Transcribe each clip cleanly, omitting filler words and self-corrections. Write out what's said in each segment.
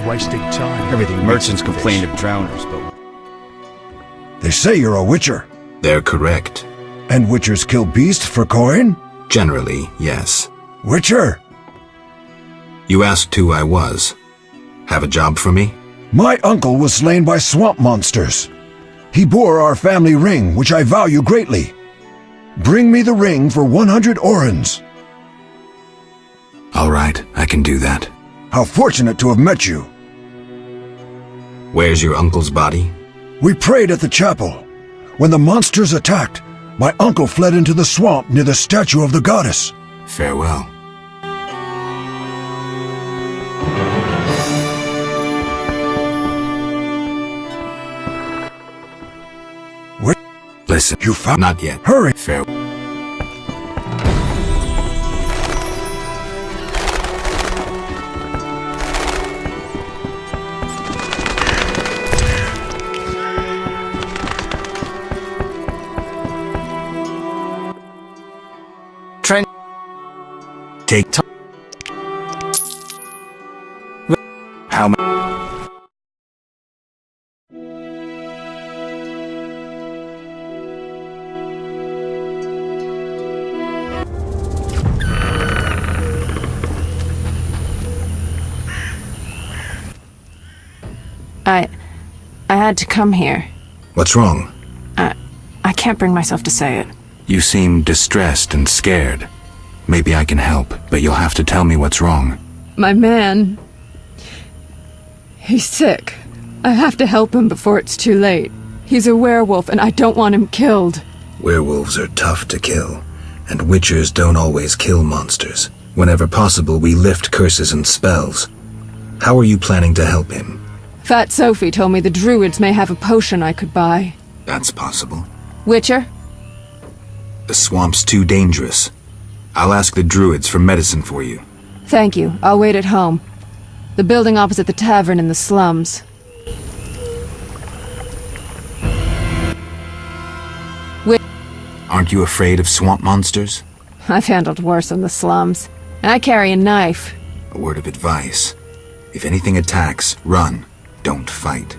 wasting time. Everything merchants complain of drowners, but... They say you're a witcher. They're correct. And witchers kill beasts for coin? Generally, yes. Witcher! You asked who I was. Have a job for me? My uncle was slain by swamp monsters. He bore our family ring, which I value greatly. Bring me the ring for 100 orens. All right, I can do that. How fortunate to have met you. Where's your uncle's body? We prayed at the chapel. When the monsters attacked, my uncle fled into the swamp near the statue of the goddess. Farewell. Listen, you found... Not yet. Hurry! Farewell. Trent... Take time. How many? I had to come here. What's wrong? I can't bring myself to say it. You seem distressed and scared. Maybe I can help, but you'll have to tell me what's wrong. My man... He's sick. I have to help him before it's too late. He's a werewolf, and I don't want him killed. Werewolves are tough to kill, and witchers don't always kill monsters. Whenever possible, we lift curses and spells. How are you planning to help him? Fat Sophie told me the druids may have a potion I could buy. That's possible. Witcher? The swamp's too dangerous. I'll ask the druids for medicine for you. Thank you. I'll wait at home. The building opposite the tavern in the slums. Aren't you afraid of swamp monsters? I've handled worse in the slums. I carry a knife. A word of advice. If anything attacks, run. Don't fight.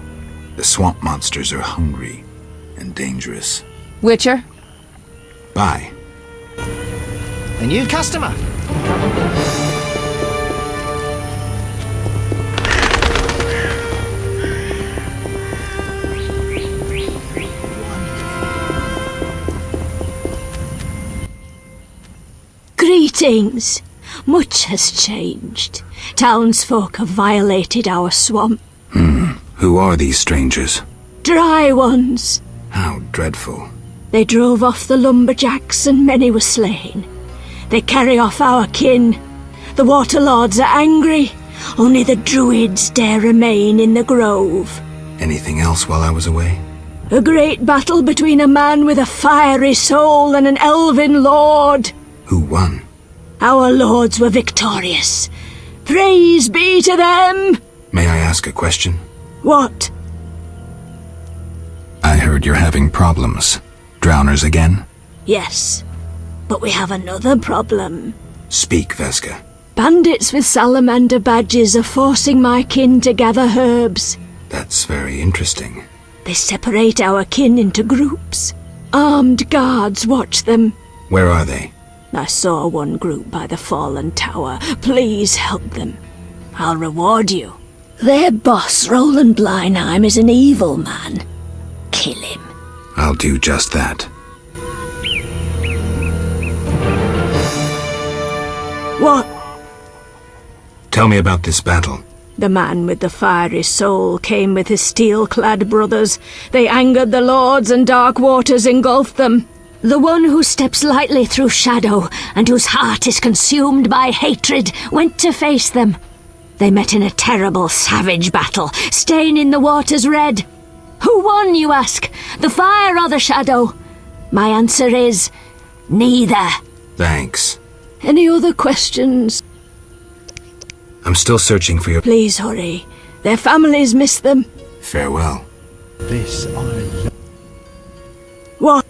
The swamp monsters are hungry and dangerous. Witcher? Bye. A new customer! Greetings. Much has changed. Townsfolk have violated our swamp. Who are these strangers? Dry ones. How dreadful. They drove off the lumberjacks and many were slain. They carry off our kin. The water lords are angry. Only the druids dare remain in the grove. Anything else while I was away? A great battle between a man with a fiery soul and an elven lord. Who won? Our lords were victorious. Praise be to them! May I ask a question? What? I heard you're having problems. Drowners again? Yes, but we have another problem. Speak, Vesca. Bandits with salamander badges are forcing my kin to gather herbs. That's very interesting. They separate our kin into groups. Armed guards watch them. Where are they? I saw one group by the fallen tower. Please help them. I'll reward you. Their boss, Roland Bleinheim, is an evil man. Kill him. I'll do just that. What? Tell me about this battle. The man with the fiery soul came with his steel-clad brothers. They angered the lords and dark waters engulfed them. The one who steps lightly through shadow and whose heart is consumed by hatred went to face them. They met in a terrible, savage battle, staining the waters red. Who won, you ask? The fire or the shadow? My answer is neither. Thanks. Any other questions? I'm still searching for your... Please hurry. Their families miss them. Farewell. This I love. What?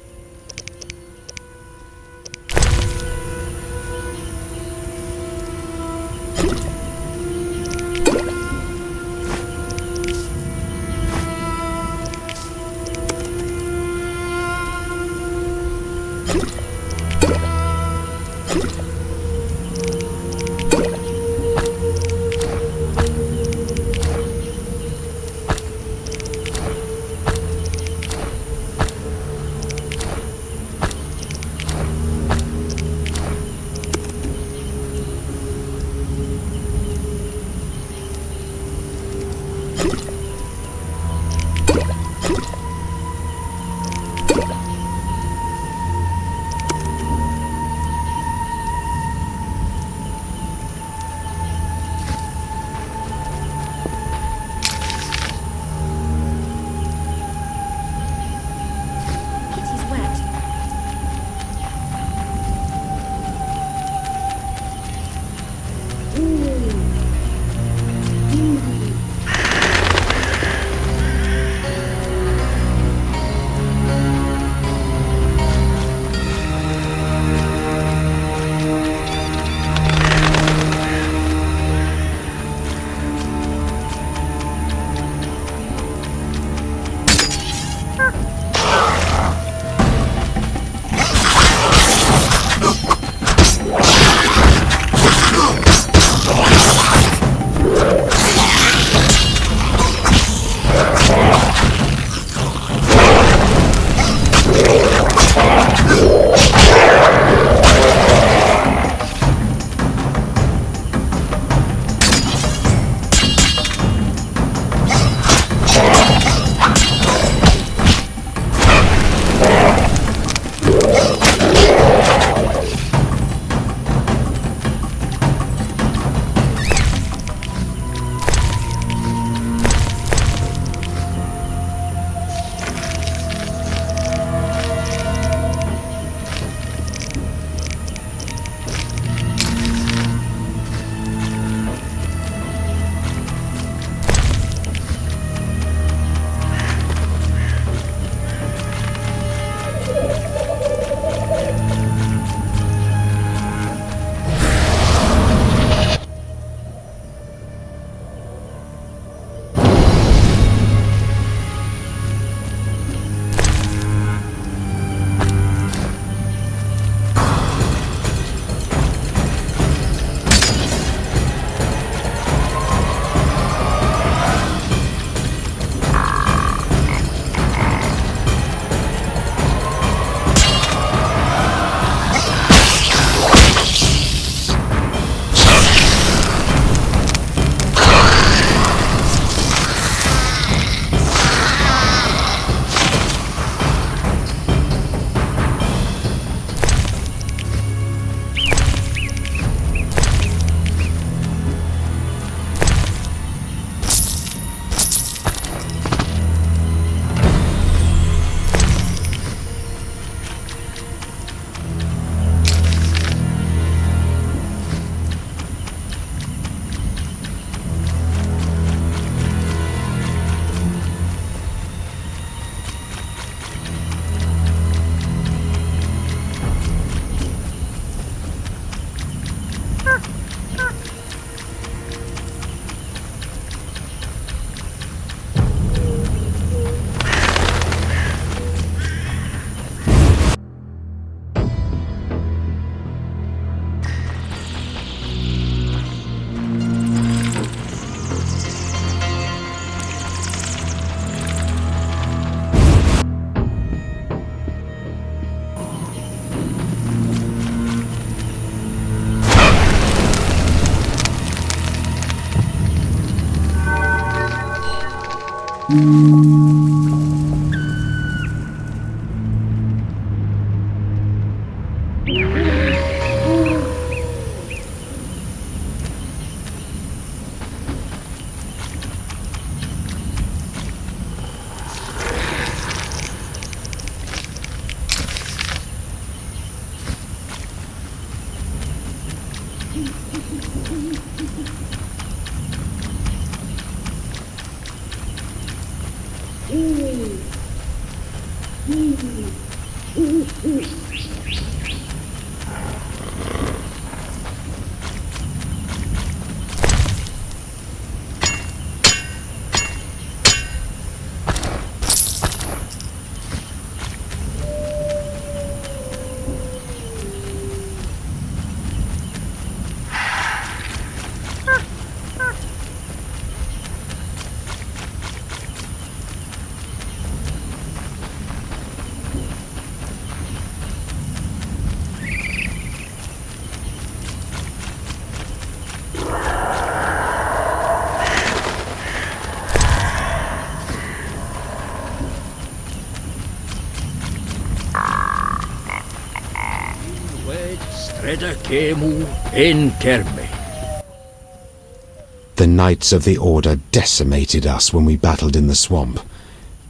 The Knights of the Order decimated us when we battled in the swamp.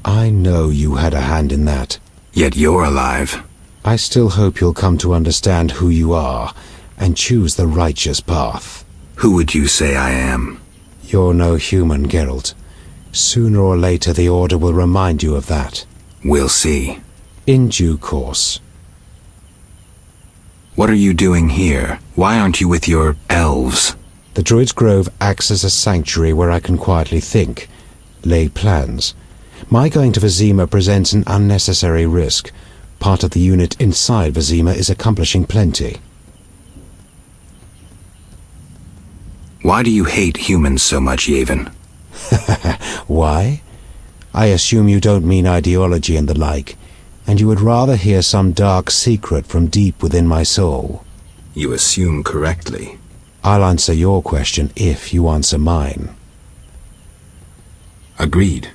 I know you had a hand in that. Yet you're alive. I still hope you'll come to understand who you are and choose the righteous path. Who would you say I am? You're no human, Geralt. Sooner or later the Order will remind you of that. We'll see. In due course. What are you doing here? Why aren't you with your elves? The Druid's Grove acts as a sanctuary where I can quietly think, lay plans. My going to Vizima presents an unnecessary risk. Part of the unit inside Vizima is accomplishing plenty. Why do you hate humans so much, Yavin? Why? I assume you don't mean ideology and the like, and you would rather hear some dark secret from deep within my soul. You assume correctly. I'll answer your question if you answer mine. Agreed.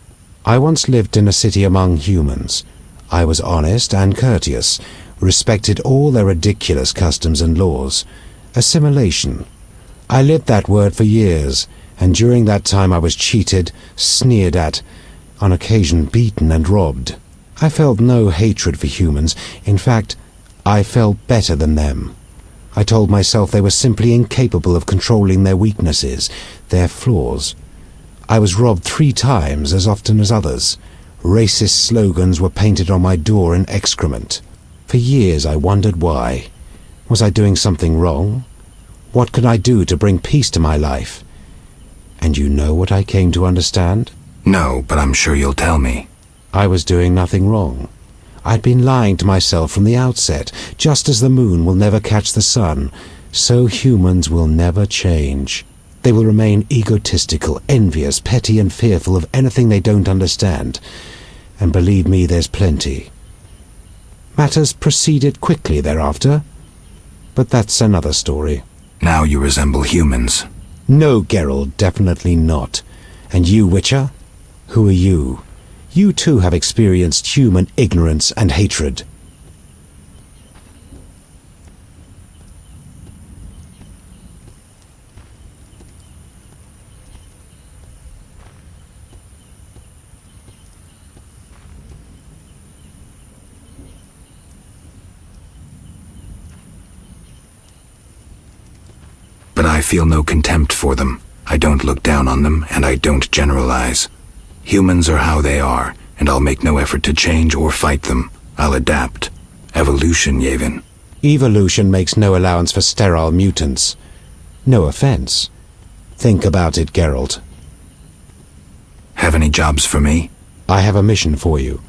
I once lived in a city among humans. I was honest and courteous, respected all their ridiculous customs and laws. Assimilation. I lived that word for years, and during that time I was cheated, sneered at, on occasion beaten and robbed. I felt no hatred for humans. In fact, I felt better than them. I told myself they were simply incapable of controlling their weaknesses, their flaws. I was robbed 3 times as often as others. Racist slogans were painted on my door in excrement. For years I wondered why. Was I doing something wrong? What could I do to bring peace to my life? And you know what I came to understand? No, but I'm sure you'll tell me. I was doing nothing wrong. I'd been lying to myself from the outset. Just as the moon will never catch the sun, so humans will never change. They will remain egotistical, envious, petty and fearful of anything they don't understand. And believe me, there's plenty. Matters proceeded quickly thereafter, but that's another story. Now you resemble humans. No, Geralt, definitely not. And you, Witcher? Who are you? You too have experienced human ignorance and hatred. But I feel no contempt for them. I don't look down on them, and I don't generalize. Humans are how they are, and I'll make no effort to change or fight them. I'll adapt. Evolution, Yavin. Evolution makes no allowance for sterile mutants. No offense. Think about it, Geralt. Have any jobs for me? I have a mission for you.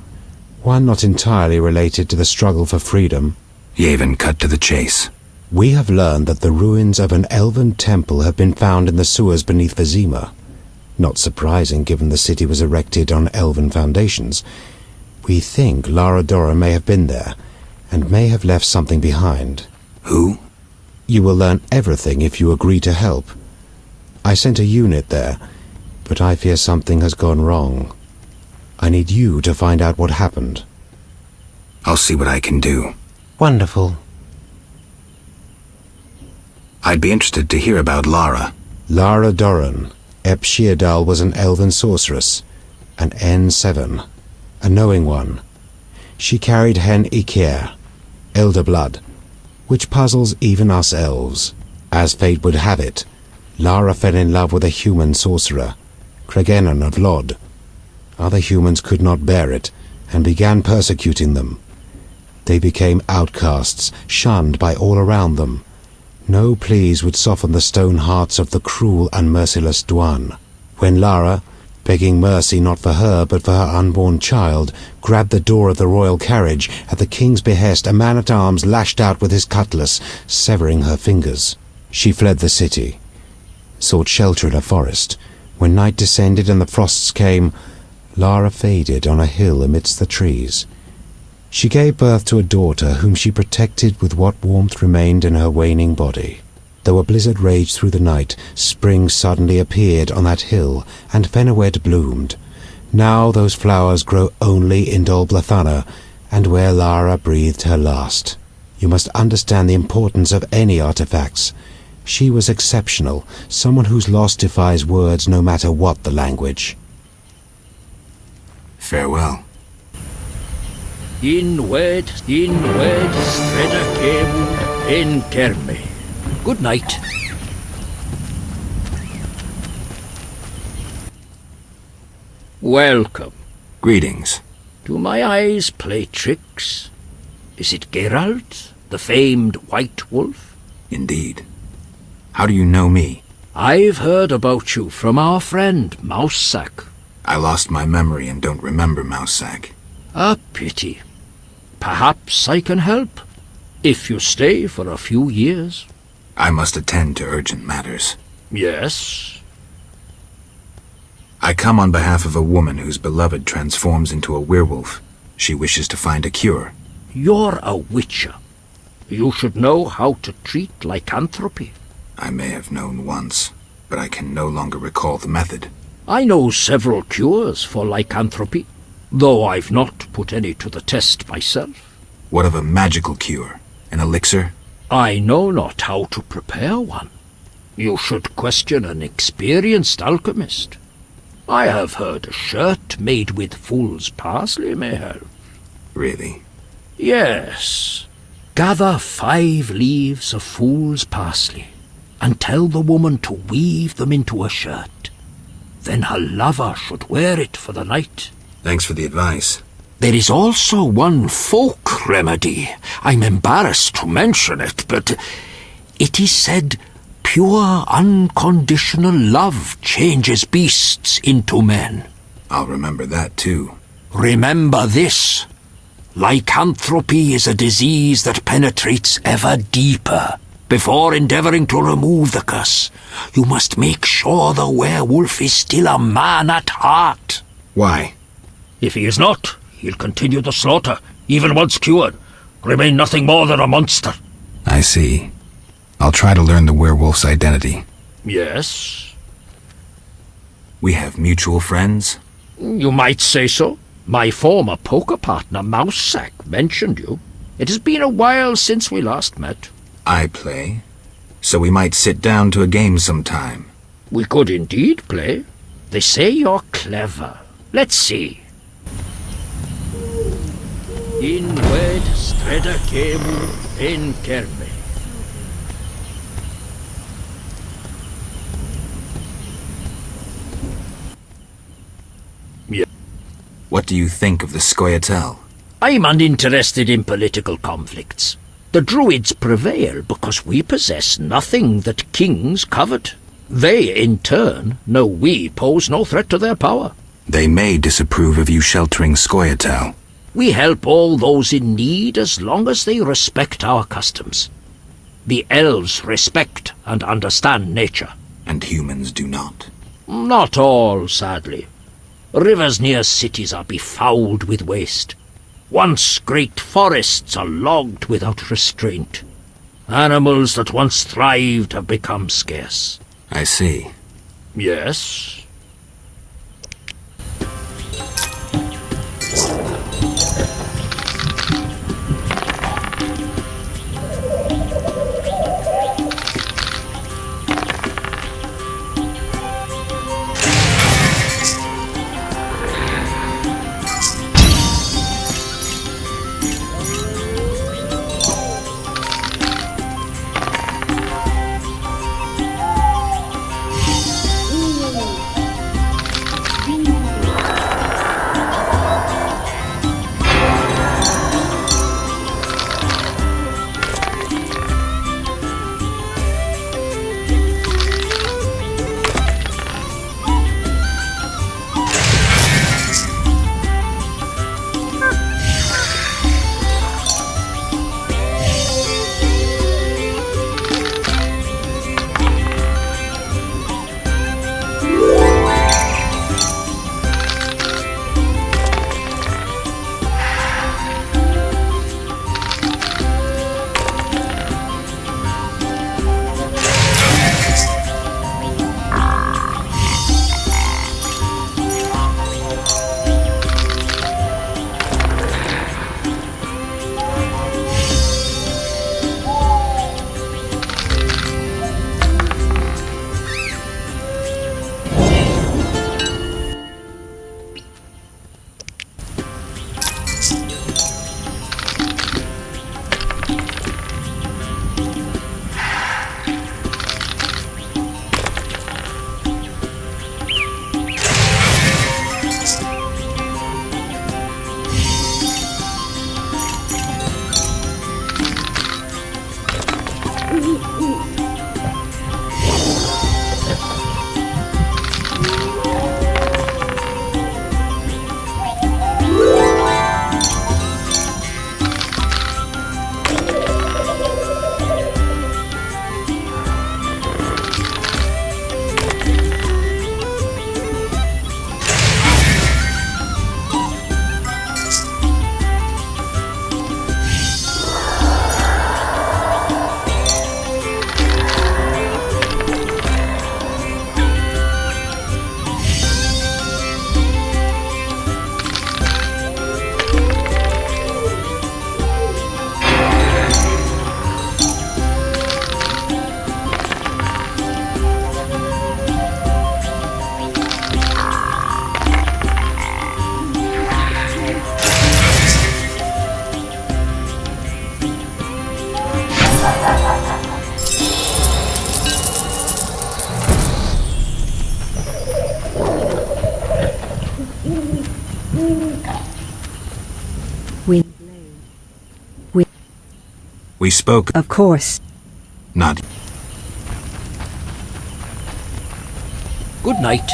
One not entirely related to the struggle for freedom. Yavin, cut to the chase. We have learned that the ruins of an elven temple have been found in the sewers beneath Vizima. Not surprising, given the city was erected on elven foundations. We think Lara Dora may have been there, and may have left something behind. Who? You will learn everything if you agree to help. I sent a unit there, but I fear something has gone wrong. I need you to find out what happened. I'll see what I can do. Wonderful. I'd be interested to hear about Lara. Lara Doran, Ep Sheerdal was an elven sorceress, an N7, a knowing one. She carried Hen Iker, elder blood, which puzzles even us elves. As fate would have it, Lara fell in love with a human sorcerer, Cregennan of Lod. Other humans could not bear it, and began persecuting them. They became outcasts, shunned by all around them. No pleas would soften the stone hearts of the cruel and merciless Dwan. When Lara, begging mercy not for her but for her unborn child, grabbed the door of the royal carriage, at the king's behest a man-at-arms lashed out with his cutlass, severing her fingers. She fled the city, sought shelter in a forest. When night descended and the frosts came, Lara faded on a hill amidst the trees. She gave birth to a daughter whom she protected with what warmth remained in her waning body. Though a blizzard raged through the night, spring suddenly appeared on that hill, and Fenawed bloomed. Now those flowers grow only in Dol Blathana, and where Lara breathed her last. You must understand the importance of any artifacts. She was exceptional, someone whose loss defies words no matter what the language. Farewell. Inwed, streda cemud, in terme. Good night. Welcome. Greetings. Do my eyes play tricks? Is it Geralt, the famed White Wolf? Indeed. How do you know me? I've heard about you from our friend, Mousesack. I lost my memory and don't remember Mousesack. A pity. Perhaps I can help, if you stay for a few years. I must attend to urgent matters. Yes? I come on behalf of a woman whose beloved transforms into a werewolf. She wishes to find a cure. You're a witcher. You should know how to treat lycanthropy. I may have known once, but I can no longer recall the method. I know several cures for lycanthropy, though I've not put any to the test myself. What of a magical cure? An elixir? I know not how to prepare one. You should question an experienced alchemist. I have heard a shirt made with fool's parsley may help. Really? Yes. Gather 5 leaves of fool's parsley, and tell the woman to weave them into a shirt. Then her lover should wear it for the night. Thanks for the advice. There is also one folk remedy. I'm embarrassed to mention it, but it is said pure, unconditional love changes beasts into men. I'll remember that too. Remember this. Lycanthropy is a disease that penetrates ever deeper. Before endeavoring to remove the curse, you must make sure the werewolf is still a man at heart. Why? If he is not, he'll continue the slaughter, even once cured, remain nothing more than a monster. I see. I'll try to learn the werewolf's identity. Yes? We have mutual friends? You might say so. My former poker partner, Mousesack, mentioned you. It has been a while since we last met. I play, so we might sit down to a game sometime. We could indeed play. They say you're clever. Let's see. Inwed streda cemud, in terme. What do you think of the Scoia'tael? I'm uninterested in political conflicts. The Druids prevail because we possess nothing that kings covet. They, in turn, know we pose no threat to their power. They may disapprove of you sheltering Scoia'tael. We help all those in need as long as they respect our customs. The elves respect and understand nature. And humans do not. Not all, sadly. Rivers near cities are befouled with waste. Once great forests are logged without restraint. Animals that once thrived have become scarce. I see. Yes? We spoke. Of course. Not. Good night.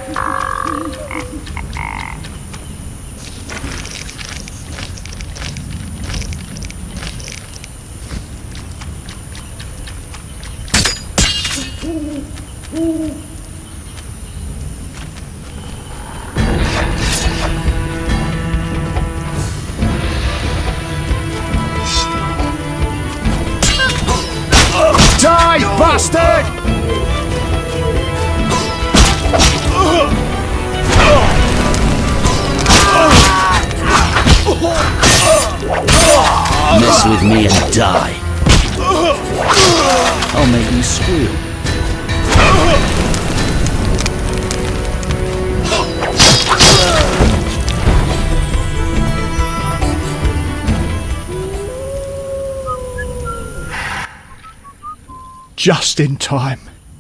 Die, bastard! Mess with me and die. I'll make you squeal. Just in time.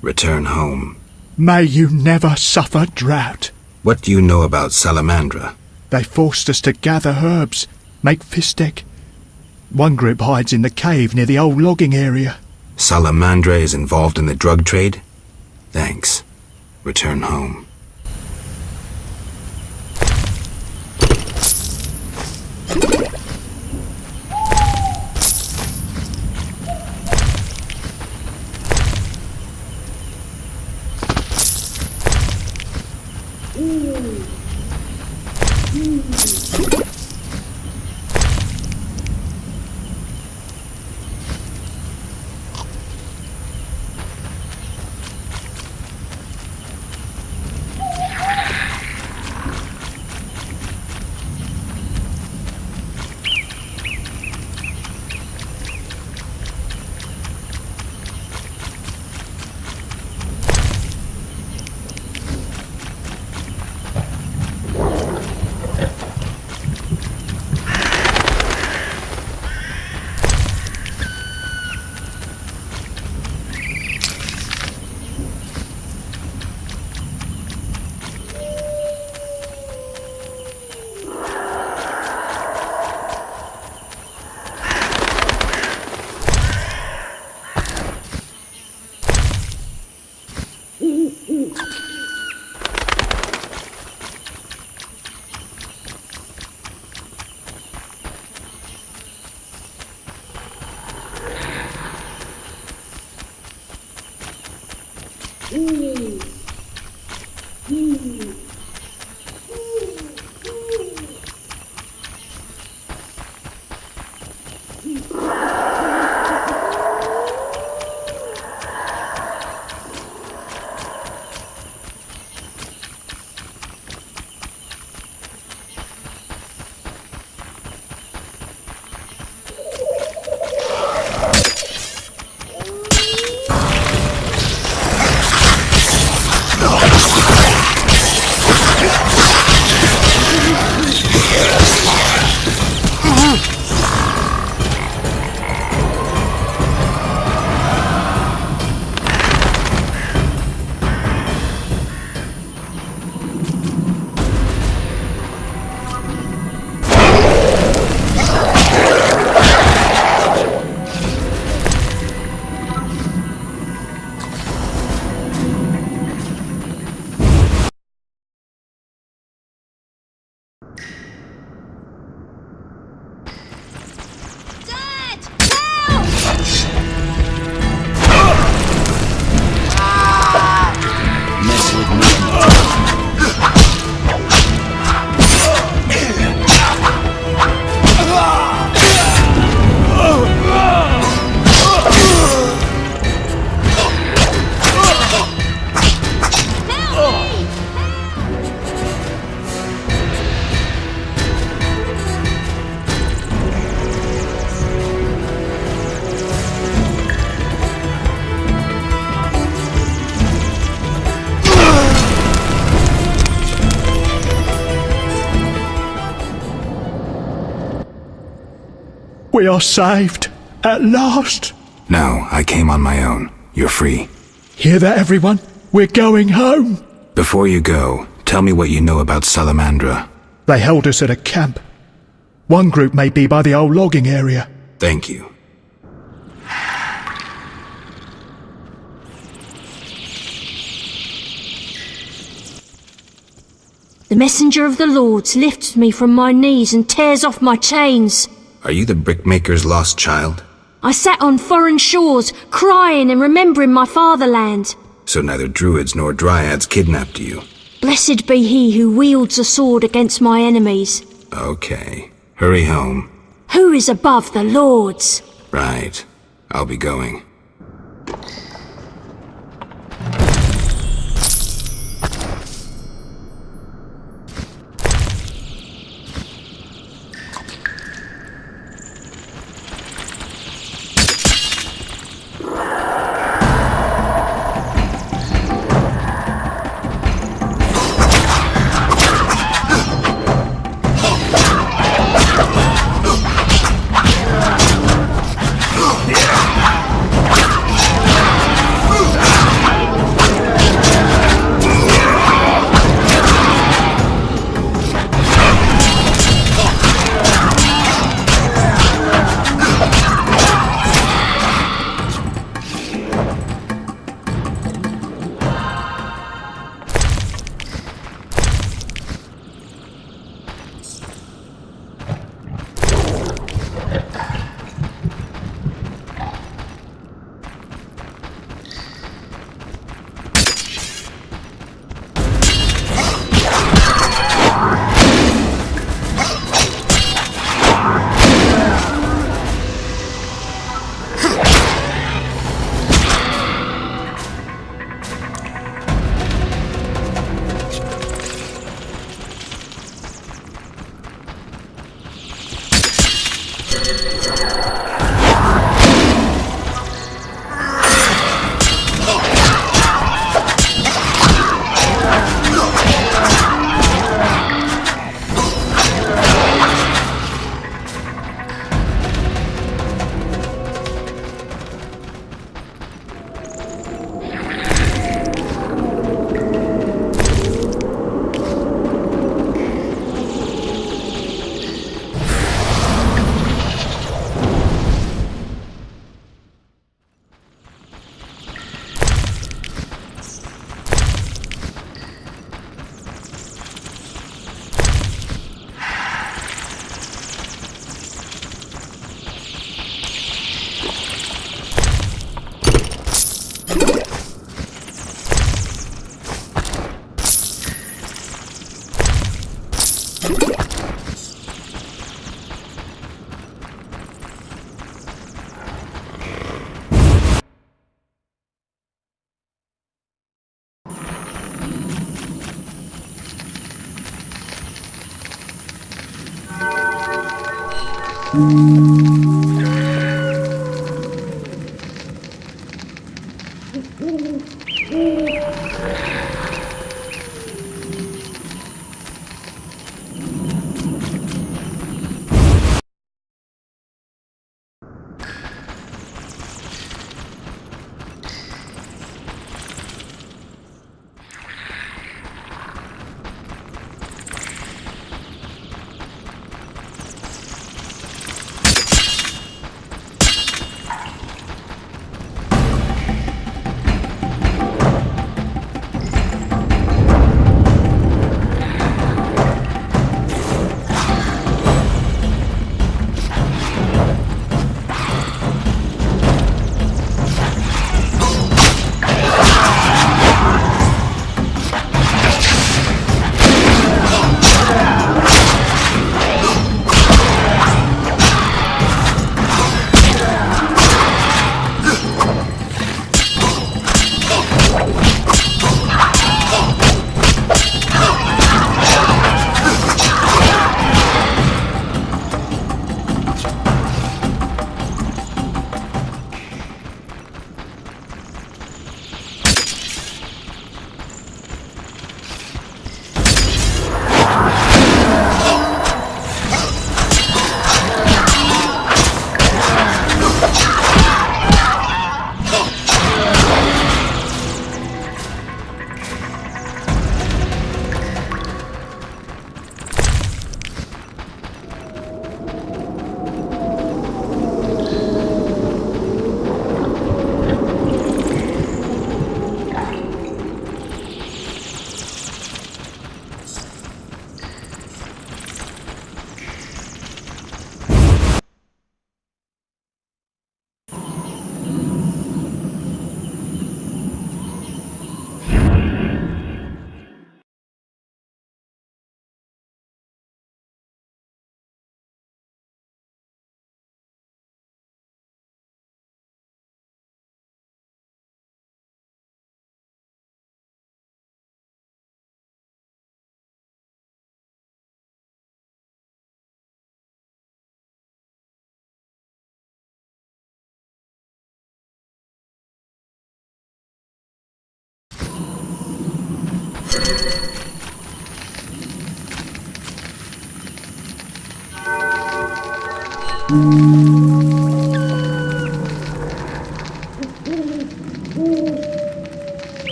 Return home. May you never suffer drought. What do you know about Salamandra? They forced us to gather herbs, make fistek. One group hides in the cave near the old logging area. Salamandra is involved in the drug trade? Thanks. Return home. We are saved. At last. No, I came on my own. You're free. Hear that, everyone? We're going home. Before you go, tell me what you know about Salamandra. They held us at a camp. One group may be by the old logging area. Thank you. The messenger of the Lords lifts me from my knees and tears off my chains. Are you the brickmaker's lost child? I sat on foreign shores, crying and remembering my fatherland. So neither druids nor dryads kidnapped you. Blessed be he who wields a sword against my enemies. Okay. Hurry home. Who is above the Lords? Right. I'll be going.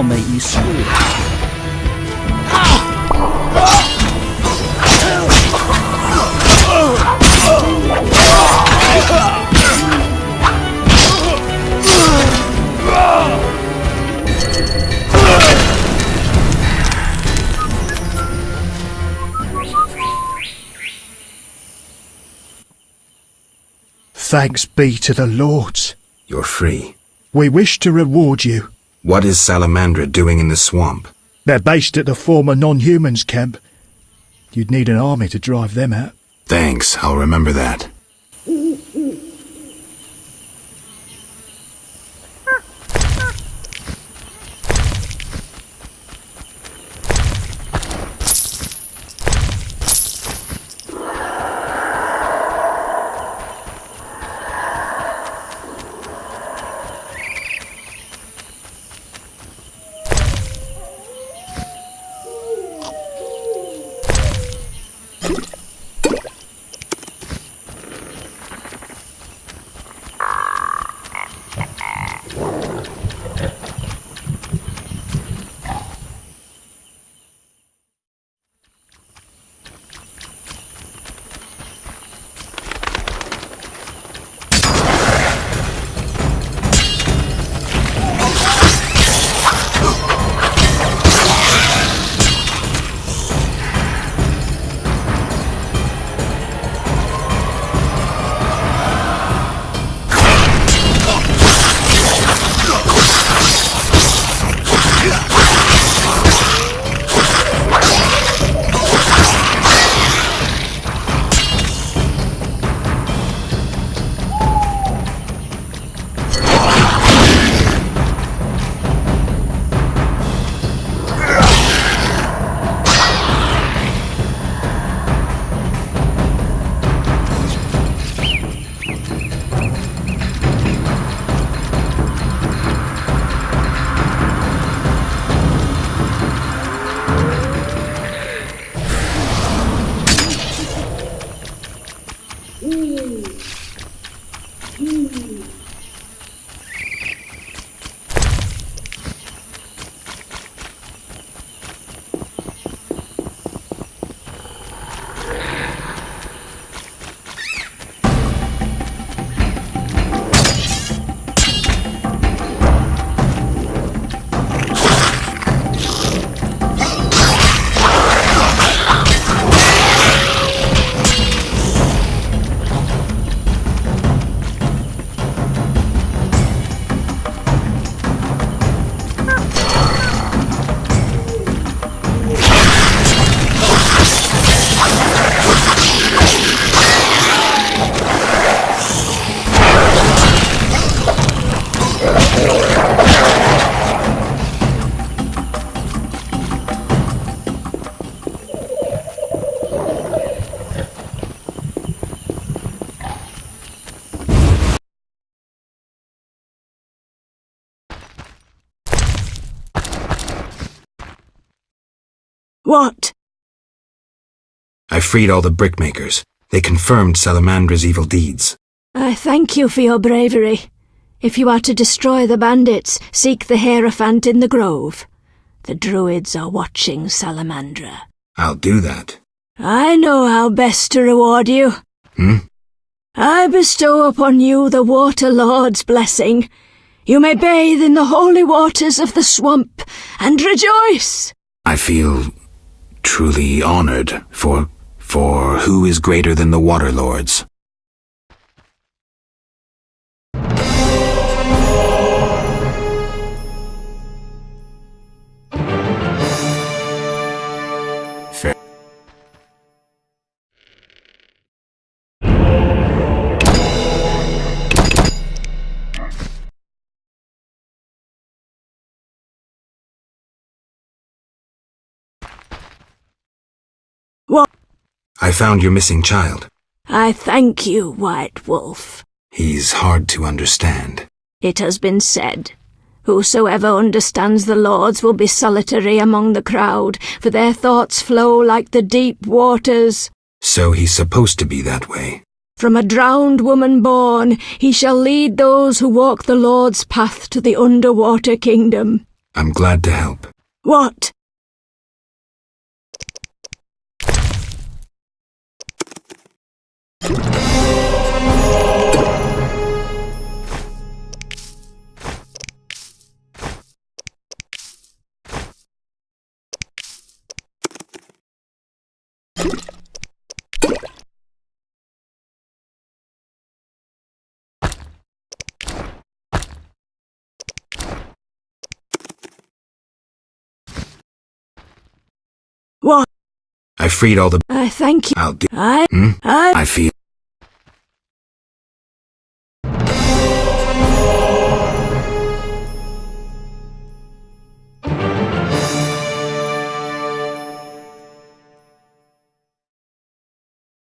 I'll make you squeal. Thanks be to the lords. You're free. We wish to reward you. What is Salamandra doing in the swamp? They're based at the former non-humans camp. You'd need an army to drive them out. Thanks, I'll remember that. What? I freed all the brickmakers. They confirmed Salamandra's evil deeds. I thank you for your bravery. If you are to destroy the bandits, seek the Hierophant in the grove. The druids are watching Salamandra. I'll do that. I know how best to reward you. I bestow upon you the Water Lord's blessing. You may bathe in the holy waters of the swamp and rejoice. I feel truly honored, for who is greater than the Water Lords? Fair. What? I found your missing child. I thank you, White Wolf. He's hard to understand. It has been said, whosoever understands the Lords will be solitary among the crowd, for their thoughts flow like the deep waters. So he's supposed to be that way. From a drowned woman born, he shall lead those who walk the Lord's path to the underwater kingdom. I'm glad to help. What? What? I freed all the... I thank you. I'll do... I I feel...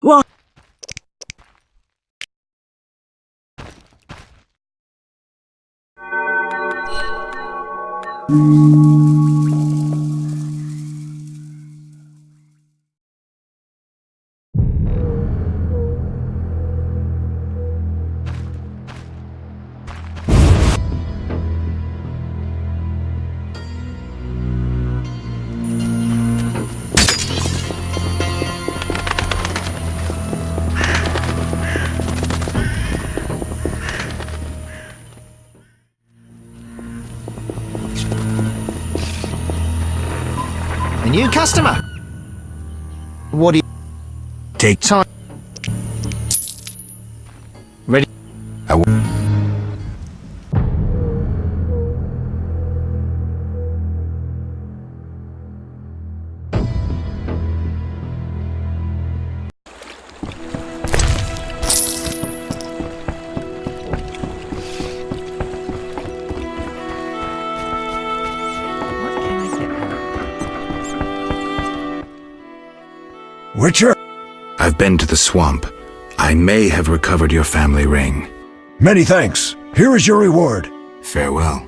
What? A new customer. What do you... Take time? Ready? Witcher? I've been to the swamp. I may have recovered your family ring. Many thanks. Here is your reward. Farewell.